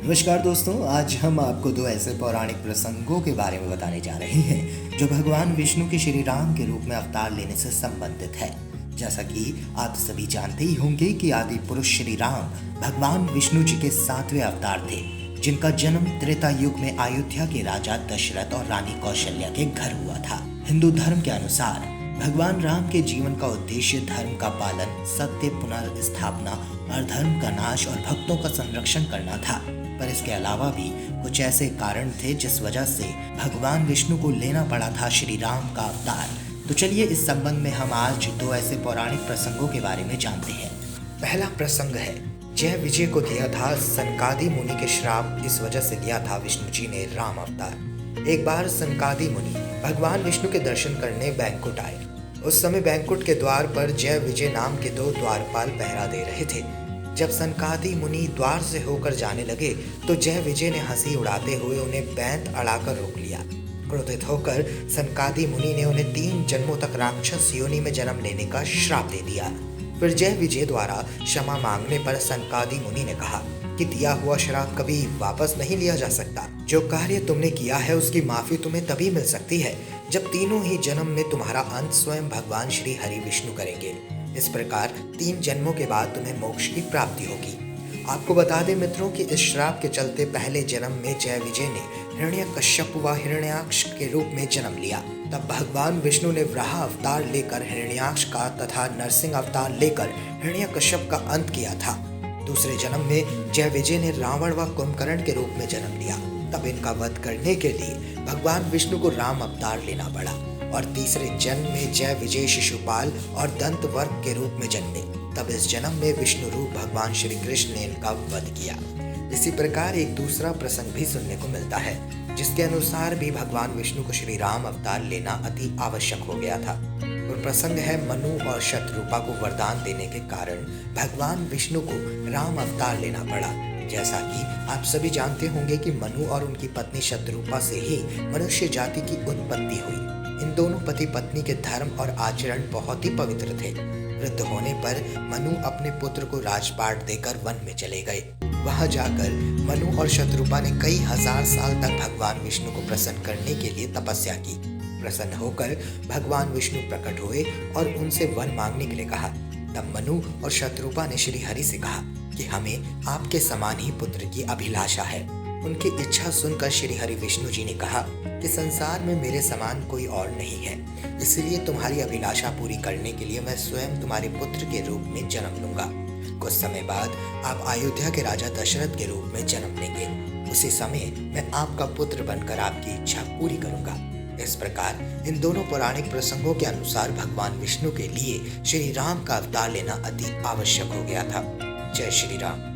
नमस्कार दोस्तों, आज हम आपको दो ऐसे पौराणिक प्रसंगों के बारे में बताने जा रहे हैं जो भगवान विष्णु के श्री राम के रूप में अवतार लेने से संबंधित है। जैसा कि आप सभी जानते ही होंगे कि आदि पुरुष श्री राम भगवान विष्णु जी के 7वें अवतार थे, जिनका जन्म त्रेता युग में अयोध्या के राजा दशरथ और रानी कौशल्या के घर हुआ था। हिंदू धर्म के अनुसार भगवान राम के जीवन का उद्देश्य धर्म का पालन, सत्य पुनर्स्थापना, अधर्म का नाश और भक्तों का संरक्षण करना था। पर इसके अलावा भी कुछ ऐसे कारण थे जिस वजह से भगवान विष्णु को लेना पड़ा था श्री राम का अवतार। तो चलिए इस संबंध में हम आज दो ऐसे पौराणिक प्रसंगों के बारे में जानते हैं। पहला प्रसंग है, जय विजय को दिया था सनकादि मुनि के श्राप, इस वजह से लिया था विष्णु जी ने राम अवतार। एक बार सनकादि मुनि भगवान विष्णु के दर्शन करने बैंकुट आए। उस समय बैंकुट के द्वार पर जय विजय नाम के 2 द्वारपाल पहरा दे रहे थे। जब सनकादि मुनि द्वार से होकर जाने लगे तो जय विजय ने हंसी उड़ाते हुए उन्हें बैंत अड़ाकर रोक लिया। क्रोधित होकर सनकादि मुनि ने उन्हें 3 जन्मों तक राक्षस योनि में जन्म लेने का श्राप दे दिया। फिर जय विजय द्वारा क्षमा मांगने पर सनकादि मुनि ने कहा कि दिया हुआ श्राप कभी वापस नहीं लिया जा सकता। जो कार्य तुमने किया है उसकी माफी तुम्हें तभी मिल सकती है जब तीनों ही जन्म में तुम्हारा अंत स्वयं भगवान श्री हरि विष्णु करेंगे। इस प्रकार 3 जन्मों के बाद तुम्हें मोक्ष की प्राप्ति होगी। आपको बता दें मित्रों कि इस श्राप के चलते पहले जन्म में जय विजय ने हिरण्यकश्यप व हिरण्याक्ष के रूप में जन्म लिया। तब भगवान विष्णु ने वराह अवतार लेकर हिरण्याक्ष का तथा नरसिंह अवतार लेकर हिरण्यकश्यप का अंत किया था। दूसरे जन्म में जय विजय ने रावण व कुंभकर्ण के रूप में जन्म लिया। तब इनका वध करने के लिए भगवान विष्णु को राम अवतार लेना पड़ा और तीसरे जन्म में जय विजय शिशुपाल और दंतवर्ग के रूप में जन्मे। तब इस जन्म में विष्णु रूप भगवान श्री कृष्ण ने इनका वध किया। इसी प्रकार एक दूसरा प्रसंग भी सुनने को मिलता है जिसके अनुसार भी भगवान विष्णु को श्री राम अवतार लेना अति आवश्यक हो गया था। और प्रसंग है, मनु और शतरूपा को वरदान देने के कारण भगवान विष्णु को राम अवतार लेना पड़ा। जैसा कि आप सभी जानते होंगे कि मनु और उनकी पत्नी शतरूपा से ही मनुष्य जाति की उत्पत्ति हुई। इन दोनों पति पत्नी के धर्म और आचरण बहुत ही पवित्र थे। वृद्ध होने पर मनु अपने पुत्र को राजपाट देकर वन में चले गए। वहां जाकर मनु और शतरूपा ने कई हजार साल तक भगवान विष्णु को प्रसन्न करने के लिए तपस्या की। प्रसन्न होकर भगवान विष्णु प्रकट हुए और उनसे वन मांगने के लिए कहा। तब मनु और शतरूपा ने श्री हरि से कहा कि हमें आपके समान ही पुत्र की अभिलाषा है। उनकी इच्छा सुनकर श्री हरि विष्णु जी ने कहा कि संसार में मेरे समान कोई और नहीं है, इसलिए तुम्हारी अभिलाषा पूरी करने के लिए मैं स्वयं तुम्हारे पुत्र के रूप में जन्म लूंगा। कुछ समय बाद आप अयोध्या के राजा दशरथ के रूप में जन्म लेंगे। उसी समय मैं आपका पुत्र बनकर आपकी इच्छा पूरी करूंगा। इस प्रकार इन दोनों पौराणिक प्रसंगों के अनुसार भगवान विष्णु के लिए श्री राम का अवतार लेना अति आवश्यक हो गया था। जय श्री राम।